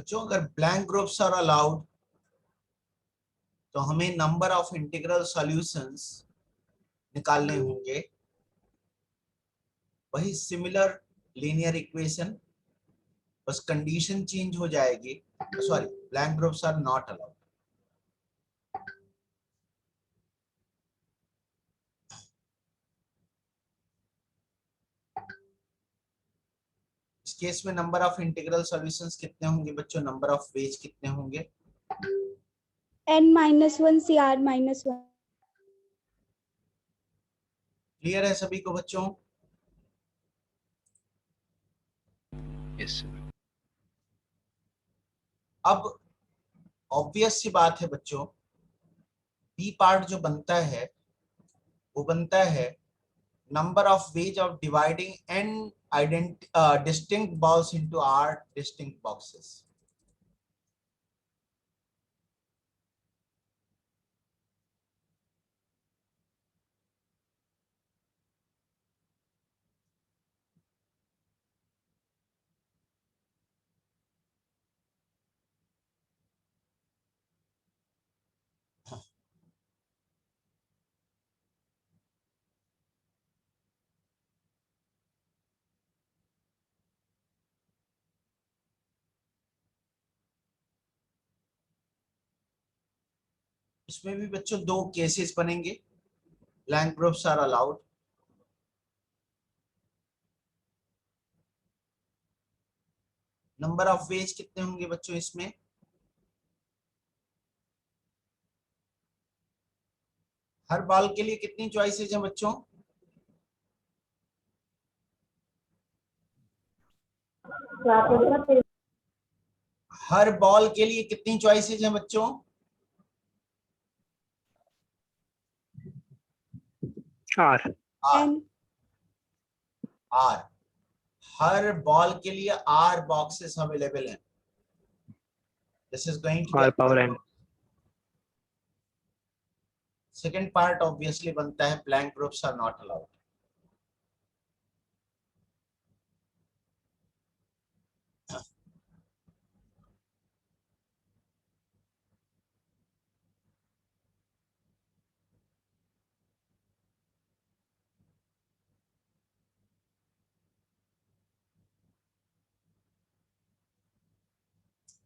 बच्चों अगर blank groups are allowed तो हमें नंबर ऑफ इंटीग्रल सॉल्यूशंस निकालने होंगे। वही सिमिलर लीनियर इक्वेशन, बस कंडीशन चेंज हो जाएगी। Sorry, blank groups are not allowed. इस केस में नंबर ऑफ इंटीग्रल सॉल्यूशंस कितने होंगे बच्चों? नंबर ऑफ वेज कितने होंगे? n-1 CR-1। क्लियर है सभी को बच्चों? Yes sir. अब ऑब्वियस सी बात है बच्चों, बी पार्ट जो बनता है वो बनता है number of ways of dividing n distinct balls into r distinct boxes. इसमें भी बच्चों दो केसेस बनेंगे। Blank groups are allowed. Number of ways कितने होंगे बच्चों इसमें? हर बॉल के लिए कितनी चॉइसेस हैं बच्चों? हर बॉल के लिए कितनी चॉइसेस हैं बच्चों? आर। आर। आर। हर बॉल के लिए आर बॉक्सेस अवेलेबल हैं। This is going to be R power N. Second part obviously बनता है blank groups are not allowed.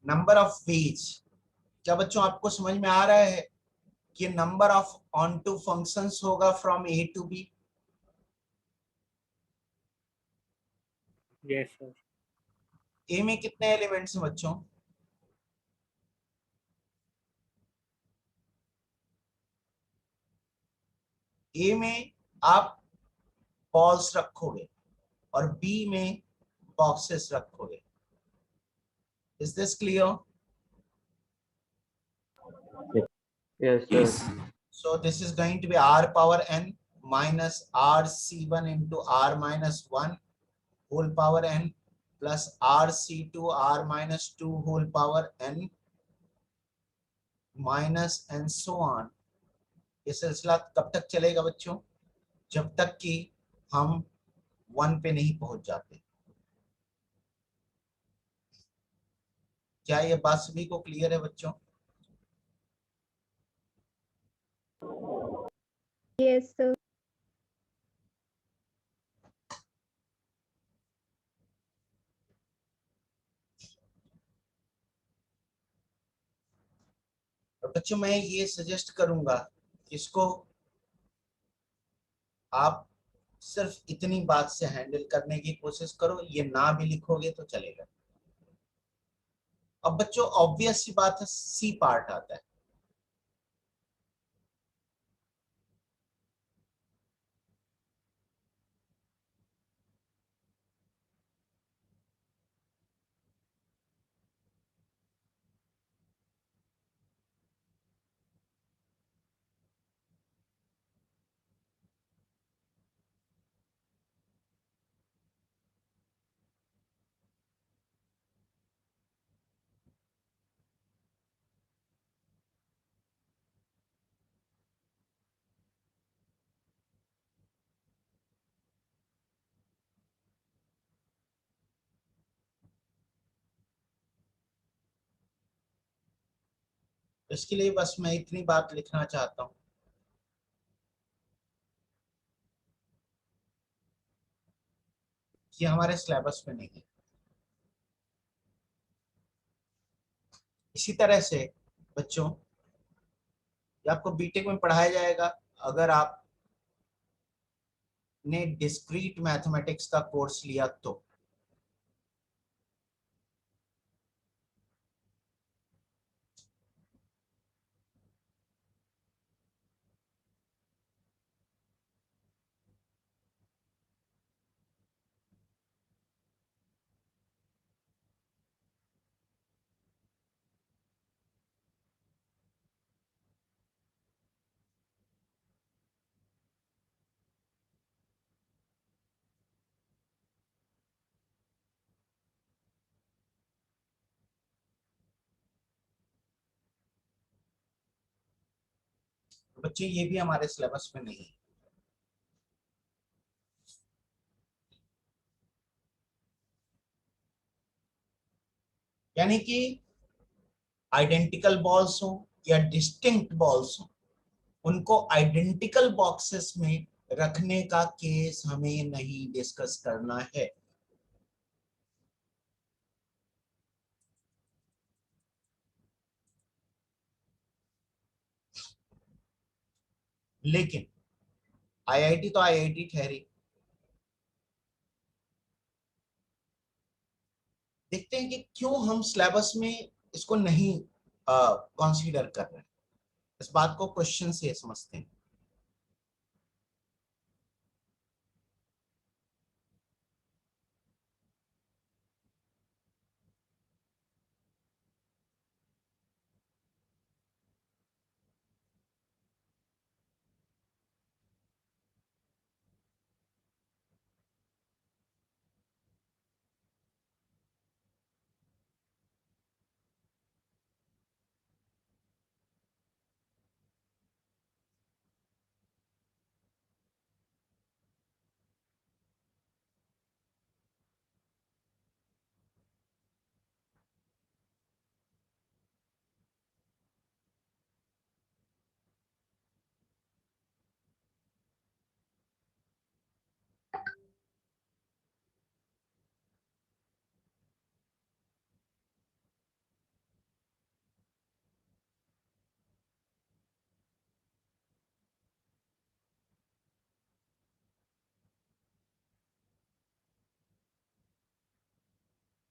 Number of ways, क्या बच्चों आपको समझ में आ रहा है कि number of onto functions होगा from A to B? Yes sir. A में कितने एलिमेंट्स हैं बच्चों? ए में आप बॉल्स रखोगे और बी में बॉक्सेस रखोगे। Is this clear? Yes, yes. sir. So this is going to be r power n minus rc1 into r minus 1 whole power n plus rc2 r minus 2 whole power n minus and so on। ये सिलसिला कब तक चलेगा बच्चों? जब तक कि हम 1 पे नहीं पहुंच जाते। क्या ये बात सभी को क्लियर है बच्चों? Yes, sir. और बच्चों मैं ये सजेस्ट करूंगा कि इसको आप सिर्फ इतनी बात से हैंडल करने की कोशिश करो, ये ना भी लिखोगे तो चलेगा। अब बच्चों ऑब्वियस सी बात है, सी पार्ट आता है। इसके लिए बस मैं इतनी बात लिखना चाहता हूं कि हमारे सिलेबस में नहीं है। इसी तरह से बच्चों, ये आपको बीटेक में पढ़ाया जाएगा अगर आपने डिस्क्रीट मैथमेटिक्स का कोर्स लिया तो। तो बच्चे ये भी हमारे सिलेबस में नहीं है। यानी कि आइडेंटिकल बॉल्स हो या डिस्टिंक्ट बॉल्स हो, उनको आइडेंटिकल बॉक्सेस में रखने का केस हमें नहीं डिस्कस करना है। लेकिन आईआईटी तो आईआईटी ठहरी। देखते हैं कि क्यों हम सिलेबस में इसको नहीं कंसीडर कर रहे हैं। इस बात को क्वेश्चन से समझते हैं।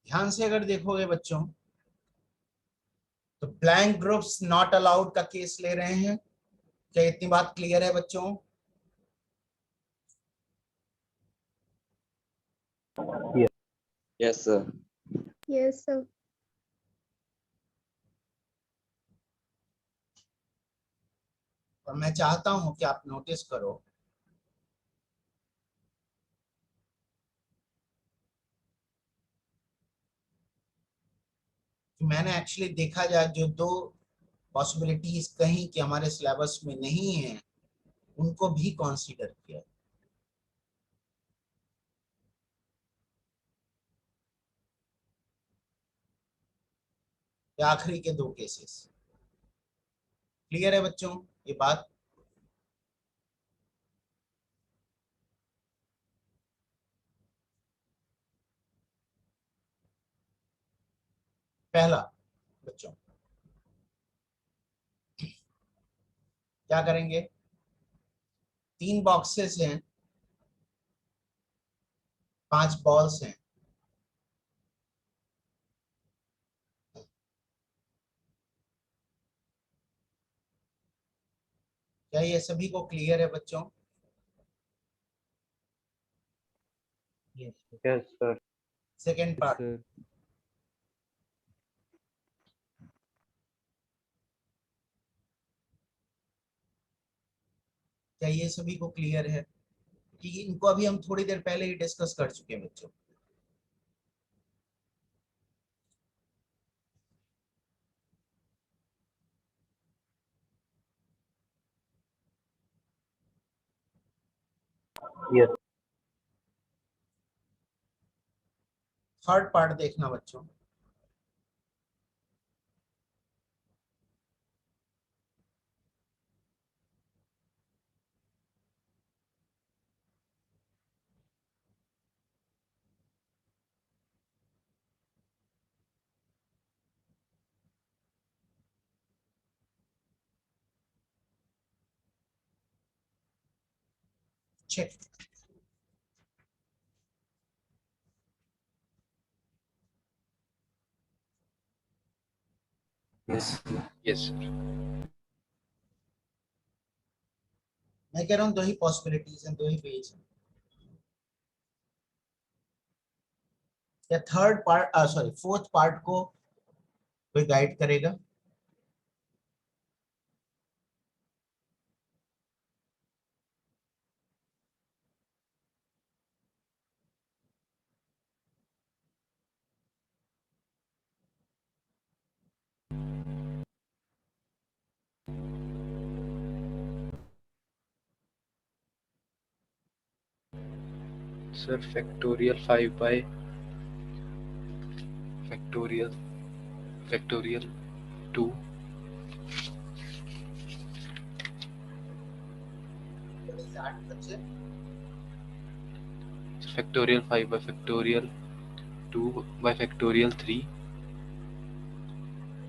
ध्यान से अगर देखोगे बच्चों, तो ब्लैंक ग्रुप्स नॉट अलाउड का केस ले रहे हैं। क्या इतनी बात क्लियर है बच्चों? Yes, sir. Yes, sir. और मैं चाहता हूं कि आप नोटिस करो कि मैंने एक्चुअली देखा जाए जो दो पॉसिबिलिटीज कहीं कि हमारे सिलेबस में नहीं है, उनको भी कंसीडर किया। ये आखिरी के दो केसेस क्लियर है बच्चों, ये बात? पहला बच्चों, क्या करेंगे? 3 बॉक्सेस हैं, 5 बॉल्स हैं। क्या ये सभी को क्लियर है बच्चों? Yes, sir. Yes, sir. Second part, sir. क्या ये सभी को क्लियर है कि इनको अभी हम थोड़ी देर पहले ही डिस्कस कर चुके हैं बच्चों? Yes. थर्ड पार्ट देखना बच्चों। चेक। Yes. Yes, sir. मैं कह रहा हूँ दो ही पॉसिबिलिटीज हैं, दो ही पेज हैं। या third part, sorry fourth part को कोई गाइड करेगा? Sir, factorial 5 by factorial 2 What is that, बच्चे? factorial 5 by factorial 2 by factorial 3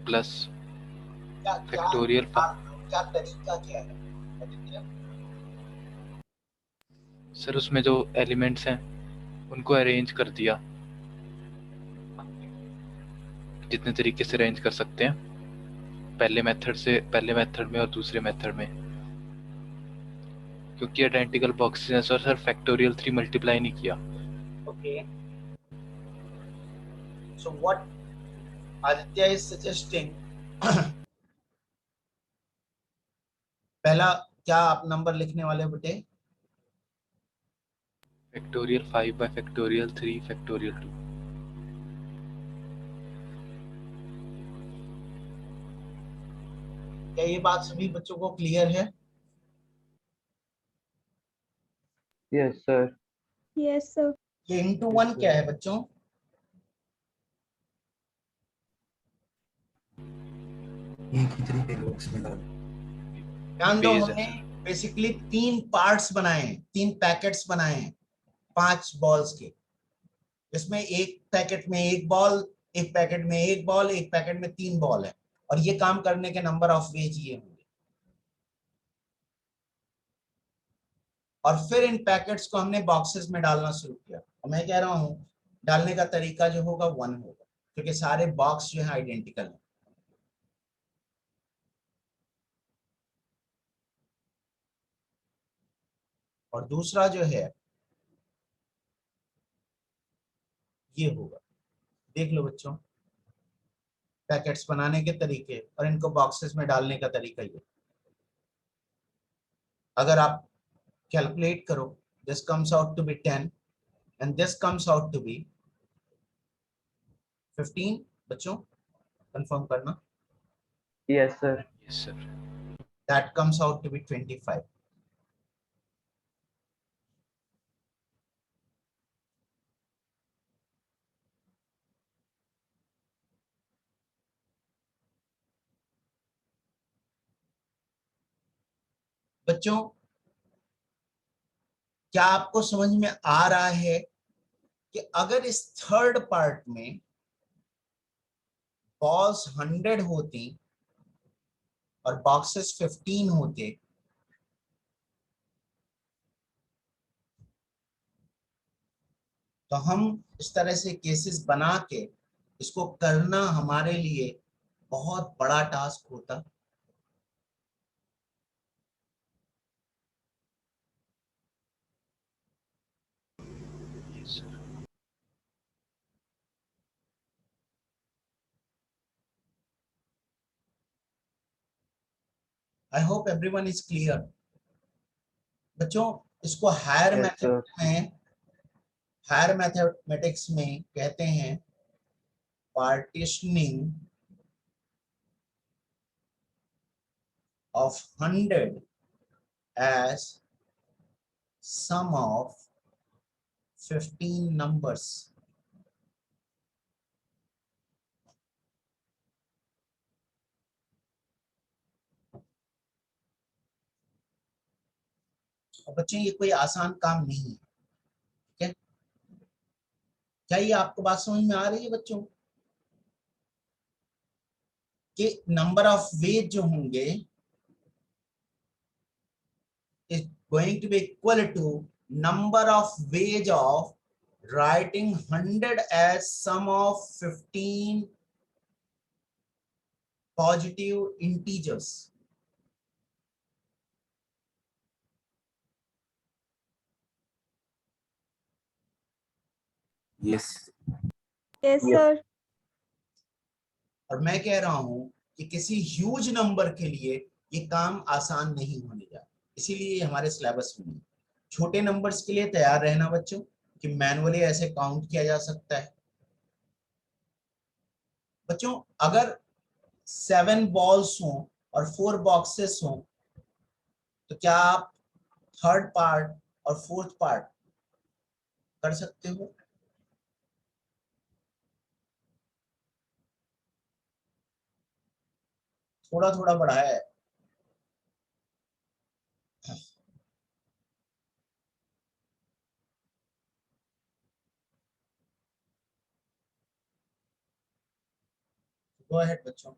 plus क्या क्या factorial क्या तरीका क्या है आदित्य? सर उसमें जो एलिमेंट्स हैं उनको अरेंज कर दिया जितने तरीके से अरेंज कर सकते हैं, पहले मेथड में और दूसरे मेथड में, क्योंकि आइडेंटिकल बॉक्सेस हैं। सर फैक्टोरियल 3 मल्टीप्लाई नहीं किया। Okay. So what Aditya is suggesting, पहला क्या आप नंबर लिखने वाले हो बेटे? Factorial 5 by factorial 3 factorial 2। क्या ये बात सभी बच्चों को क्लियर है? Yes, sir. Yes, sir. ये इंटू Yes, वन sir. क्या है बच्चों? एक ही तरीके बॉक्स में डाल। ध्यान दो, Base हमने है बेसिकली 3 पार्ट्स बनाए हैं, 3 पैकेट्स बनाए हैं 5 बॉल्स के, जिसमें एक पैकेट में एक बॉल, एक पैकेट में एक बॉल, एक पैकेट में 3 बॉल है, और ये काम करने के नंबर ऑफ वेज ये होंगे। और फिर इन पैकेट्स को हमने बॉक्सेस में डालना शुरू किया, और मैं कह रहा हूं डालने का तरीका जो होगा 1 होगा, क्योंकि सारे बॉक्स जो है आइडेंटिकल है। और दूसरा जो है ये होगा, देख लो बच्चों, पैकेट्स बनाने के तरीके और इनको बॉक्सेस में डालने का तरीका ये। अगर आप कैलकुलेट करो, this comes out to be 10 and this comes out to be 15। बच्चों कंफर्म करना, Yes, sir. yes sir। That comes out to be 25। बच्चों क्या आपको समझ में आ रहा है कि अगर इस थर्ड पार्ट में बॉल्स 100 होती और बॉक्सेस 15 होते, तो हम इस तरह से केसेस बना के इसको करना हमारे लिए बहुत बड़ा टास्क होता। yes sir। I hope everyone is clear. बच्चों इसको हायर Yes, मेथड sir. में, हायर मैथमेटिक्स में कहते हैं partitioning of 100 as sum of 15 numbers। और बच्चों ये कोई आसान काम नहीं है, ठीक है? क्या ये आपको बात समझ में आ रही है बच्चों कि नंबर ऑफ वेज जो होंगे, going to be equal to number of ways of writing 100 as sum of 15 positive integers. Yes. Yes, Yes. sir. और मैं कह रहा हूं कि किसी ह्यूज नंबर के लिए ये काम आसान नहीं होने जा, इसीलिए हमारे सिलेबस में नहीं। छोटे नंबर्स के लिए तैयार रहना बच्चों कि मैनुअली ऐसे काउंट किया जा सकता है। बच्चों अगर 7 बॉल्स हों और 4 बॉक्सेस हों तो क्या आप थर्ड पार्ट और फोर्थ पार्ट कर सकते हो? थोड़ा थोड़ा बढ़ाया है। गो अहेड बच्चों।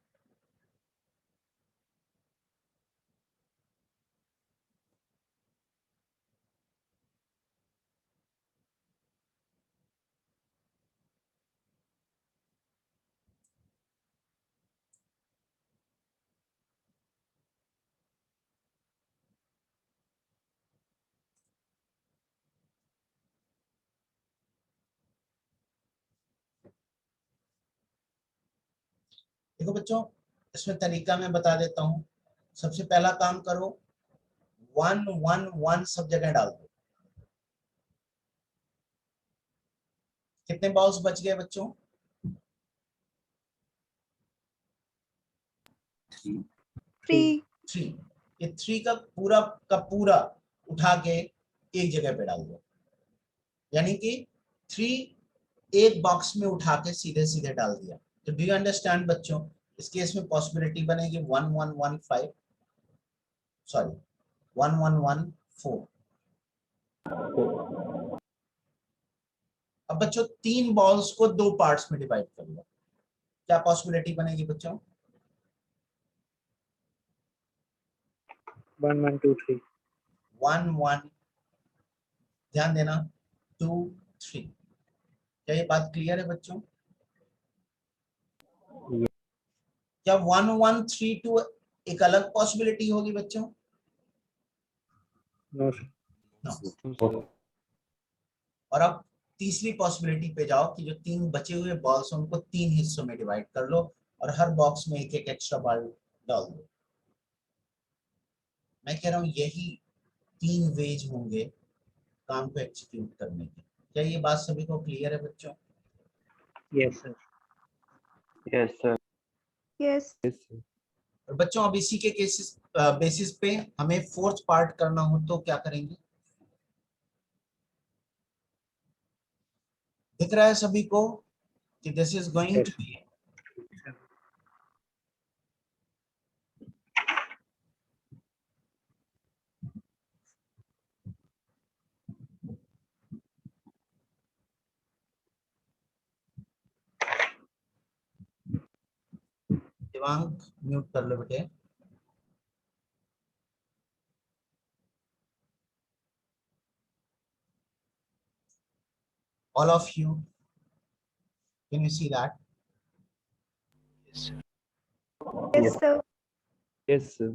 देखो बच्चों, इसमें तरीका मैं बता देता हूं। सबसे पहला काम करो, 1 1 1 सब जगह डाल दो। कितने बॉल्स बच गए बच्चों? 3. 3. 3। ये 3 का पूरा उठा के एक जगह पे डाल दो, यानी कि 3 एक बॉक्स में उठा के सीधे सीधे डाल दिया। तो डू यू अंडरस्टैंड बच्चों? इस केस में पॉसिबिलिटी बनेगी 1115, सॉरी 1114। अब बच्चों 3 बॉल्स को 2 पार्ट्स में डिवाइड कर लो, क्या पॉसिबिलिटी बनेगी बच्चों? 1 1 2 3. 1 1, ध्यान देना, 2 3। क्या ये बात क्लियर है बच्चों? क्या 1 1 3 2 एक अलग पॉसिबिलिटी होगी बच्चों? No, sir. नो। और अब तीसरी पॉसिबिलिटी पे जाओ कि जो 3 बचे हुए बॉल्स हैं उनको 3 हिस्सों में डिवाइड कर लो और हर बॉक्स में एक एक एक्स्ट्रा बॉल डाल दो। मैं कह रहा हूं यही 3 वेज होंगे काम को एक्जीक्यूट करने के। क्या ये बात सभी को क्लियर है बच्चों? Yes, sir. Yes, sir. Yes. और बच्चों अब इसी के केसेस बेसिस पे हमें फोर्थ पार्ट करना हो तो क्या करेंगे? दिख रहा है सभी को कि this is going to Yes. Be, Divang mute कर लो बेटे। All of you, can you see that? Yes, sir. Yes, sir. Yes, sir.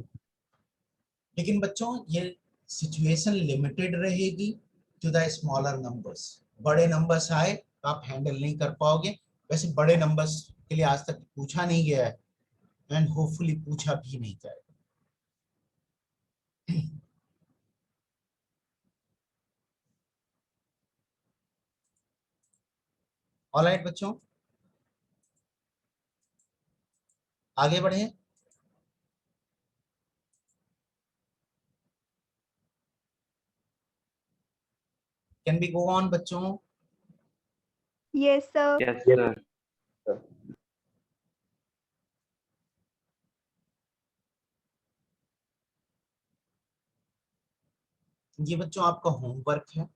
लेकिन बच्चों ये सिचुएशन लिमिटेड रहेगी टू द स्मॉलर नंबर्स। बड़े नंबर्स आए तो आप हैंडल नहीं कर पाओगे। वैसे बड़े नंबर्स के लिए आज तक पूछा नहीं गया है एंड होपफुली पूछा भी नहीं जाएगा। ऑलराइट बच्चों, आगे बढ़े। कैन बी गो ऑन बच्चों? Yes, sir. Yes, sir. ये बच्चों आपका होमवर्क है।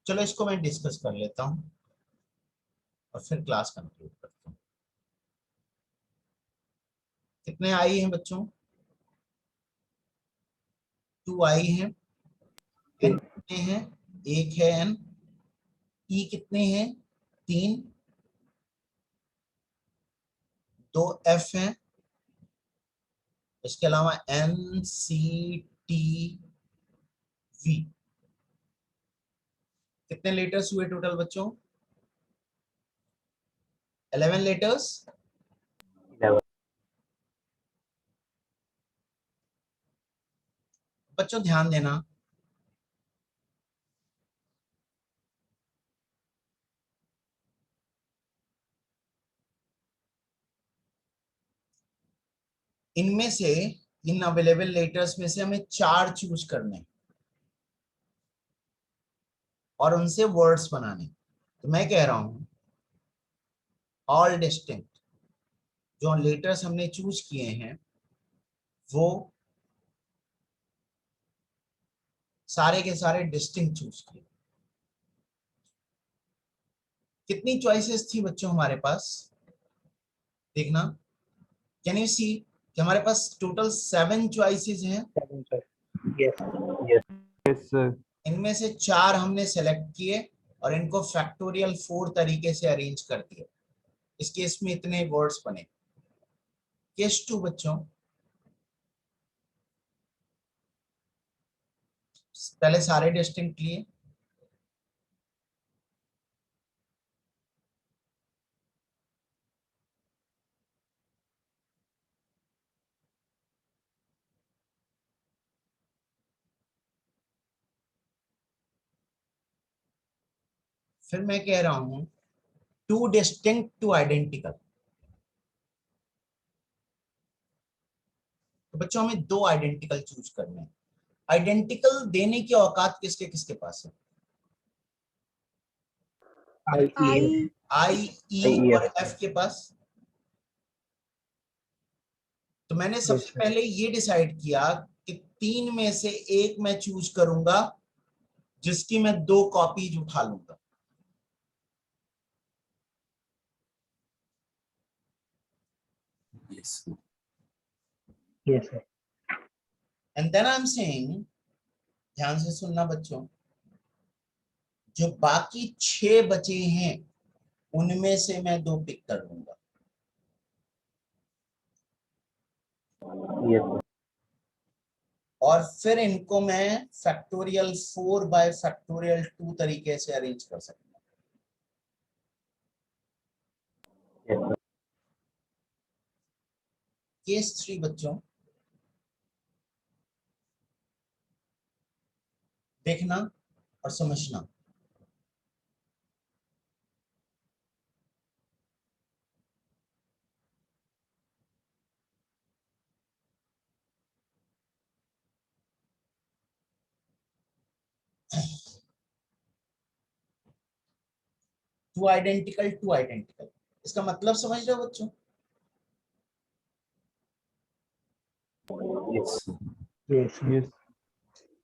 चलो इसको मैं डिस्कस कर लेता हूं और फिर क्लास कंक्लूड करता हूं। कितने आई हैं बच्चों? 2 आई हैं। एन कितने हैं? 1 है एन। ई कितने हैं? 3। 2 एफ हैं। इसके अलावा एन सी टी वी। कितने लेटर्स हुए टोटल बच्चों? 11 लेटर्स। 11. बच्चों ध्यान देना, इनमें से, इन अवेलेबल लेटर्स में से हमें 4 चूज करने हैं और उनसे वर्ड्स बनाने। तो मैं कह रहा हूं ऑल डिस्टिंक्ट जो लेटर्स हमने चूज किए हैं वो सारे के सारे डिस्टिंक्ट चूज किए। कितनी चॉइसेस थी बच्चों हमारे पास? देखना, कैन यू सी कि हमारे पास टोटल 7 चॉइसेस हैं। 7, sir. Yes. Yes. Yes, sir. इनमें से 4 हमने सेलेक्ट किए और इनको फैक्टोरियल 4 तरीके से अरेंज कर दिए। इस केस में इतने वर्ड्स बने। केस 2 बच्चों, पहले सारे डिस्टिंक्ट लिए, फिर मैं कह रहा हूं 2 डिस्टिंक्ट 2 आइडेंटिकल। तो बच्चों हमें 2 आइडेंटिकल चूज करने हैं। आइडेंटिकल देने की औकात किसके किसके पास है? I, E, I. I, E I, और F. एफ के पास। तो मैंने Yes, सबसे sir. पहले ये डिसाइड किया कि 3 में से एक मैं चूज करूंगा जिसकी मैं 2 कॉपीज उठा लूंगा। Yes. Yes, sir. And then I am saying, ध्यान से सुनना बच्चों, जो बाकी 6 बचे हैं उनमें से मैं 2 पिक कर लूंगा। Yes, sir. और फिर इनको मैं फैक्टोरियल 4 बाय फैक्टोरियल 2 तरीके से अरेंज कर सकता हूं। Yes, sir. केस 3 बच्चों, देखना और समझना। टू आइडेंटिकल टू आइडेंटिकल, इसका मतलब समझ रहे हो बच्चों? Yes. Yes, sir. Yes.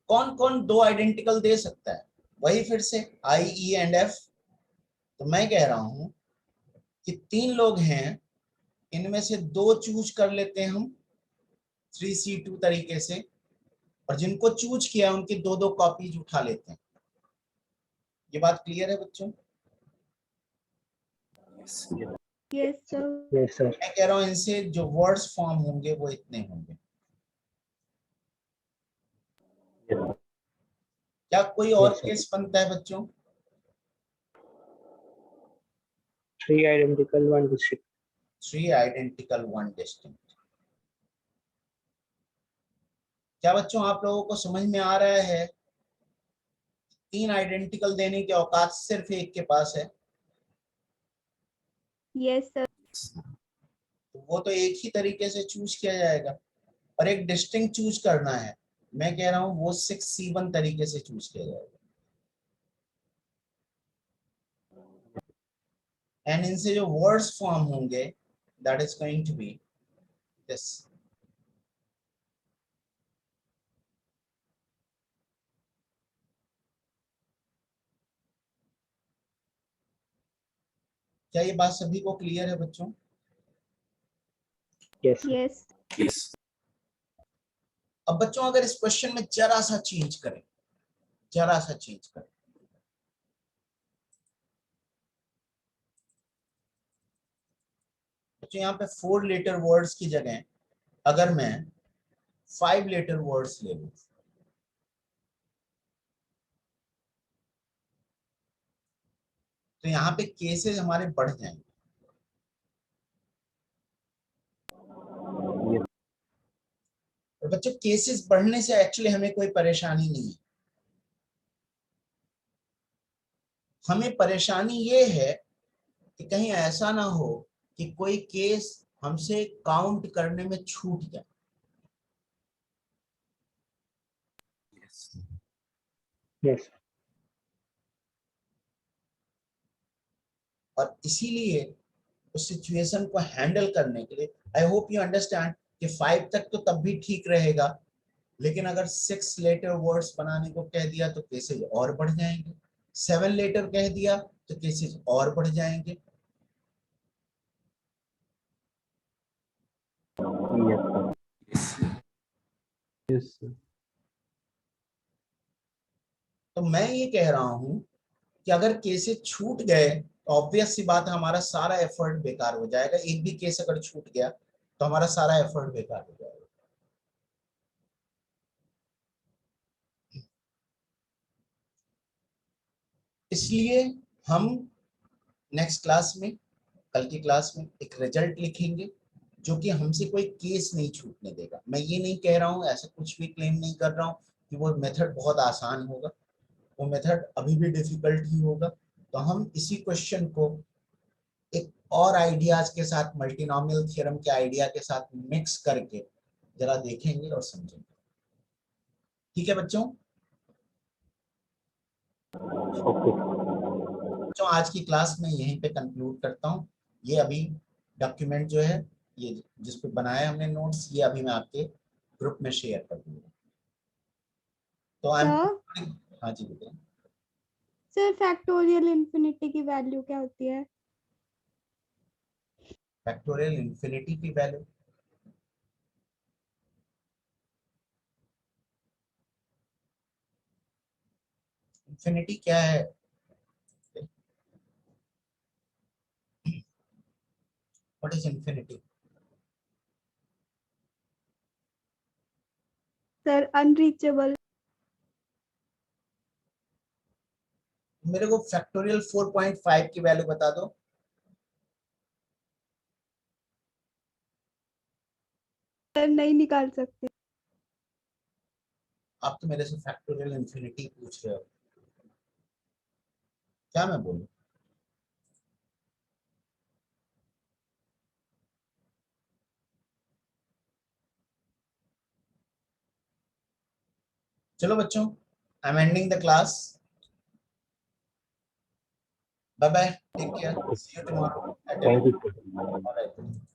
कौन कौन 2 आइडेंटिकल दे सकता है? वही फिर से आई, ई एंड एफ। तो मैं कह रहा हूं कि 3 लोग हैं, इनमें से 2 चूज कर लेते हैं हम 3C2 तरीके से, और जिनको चूज किया उनकी 2-2 कॉपीज उठा लेते हैं। ये बात क्लियर है बच्चों? Yes. Yes, sir. Yes, sir. मैं कह रहा हूं इनसे जो वर्ड्स फॉर्म होंगे वो इतने होंगे। Yes, sir. क्या कोई और Yes, sir. केस बनता है बच्चों? 3 identical, 1 distinct. 3 identical 1 distinct. क्या बच्चों आप लोगों को समझ में आ रहा है? 3 आइडेंटिकल देने की औकात सिर्फ एक के पास है। Yes, sir. तो वो तो एक ही तरीके से चूज किया जाएगा, और एक डिस्टिंक्ट चूज करना है। मैं कह रहा हूं वो 6C1 तरीके से चूज किया जाएगा। एंड इनसे जो वर्ड्स फॉर्म होंगे that is going to be this. क्या ये बात सभी को क्लियर है बच्चों? Yes. Yes. Yes. अब बच्चों अगर इस क्वेश्चन में जरा सा चेंज करें, जरा सा चेंज करें, बच्चों यहाँ पे 4 लेटर वर्ड्स की जगह अगर मैं 5 लेटर वर्ड्स ले लूं, तो यहाँ पे केसेस हमारे बढ़ जाएंगे। Yes. और बच्चों केसेस बढ़ने से एक्चुअली हमें कोई परेशानी नहीं है। हमें परेशानी ये है कि कहीं ऐसा ना हो कि कोई केस हमसे काउंट करने में छूट जाए। Yes. Yes. और इसीलिए उस सिचुएशन को हैंडल करने के लिए आई होप यू अंडरस्टैंड कि 5 तक तो तब भी ठीक रहेगा, लेकिन अगर 6 लेटर वर्ड्स बनाने को कह दिया तो केसेस और बढ़ जाएंगे, 7 लेटर कह दिया तो केसेस और बढ़ जाएंगे। Yes, sir. Yes. Yes, sir. तो मैं ये कह रहा हूं कि अगर केसेस छूट गए तो ऑब्वियस सी बात है हमारा सारा एफर्ट बेकार हो जाएगा। एक भी केस अगर छूट गया तो हमारा सारा एफर्ट बेकार हो जाएगा। इसलिए हम नेक्स्ट क्लास में, कल की क्लास में एक रिजल्ट लिखेंगे जो कि हमसे कोई केस नहीं छूटने देगा। मैं ये नहीं कह रहा हूँ, ऐसा कुछ भी क्लेम नहीं कर रहा हूँ कि वो मेथड बहुत आसान होगा, वो मेथड अभी भी डिफिकल्ट ही होगा। तो हम इसी क्वेश्चन को एक और आइडियाज के साथ, मल्टीनोमियल थ्योरम के आइडिया के साथ मिक्स करके जरा देखेंगे और समझेंगे। ठीक है बच्चों? Okay. बच्चों आज की क्लास में यहीं पे कंक्लूड करता हूँ। ये अभी डॉक्यूमेंट जो है, ये जिस पे बनाया हमने नोट्स, ये अभी मैं आपके ग्रुप में शेयर कर दूंगा। तो आई सर, एम, हाँ जी बेटा। सर फैक्टोरियल इंफिनिटी की वैल्यू क्या होती है? फैक्टोरियल इंफिनिटी की वैल्यू, इंफिनिटी क्या है? What is infinity? Sir unreachable. मेरे को फैक्टोरियल 4.5 की वैल्यू बता दो। सर नहीं निकाल सकते। आप तो मेरे से फैक्टोरियल इंफिनिटी पूछ रहे हो, क्या मैं बोलूं? चलो बच्चों, I am ending the class. Bye bye, take care, see you tomorrow at Thank you, sir. 11.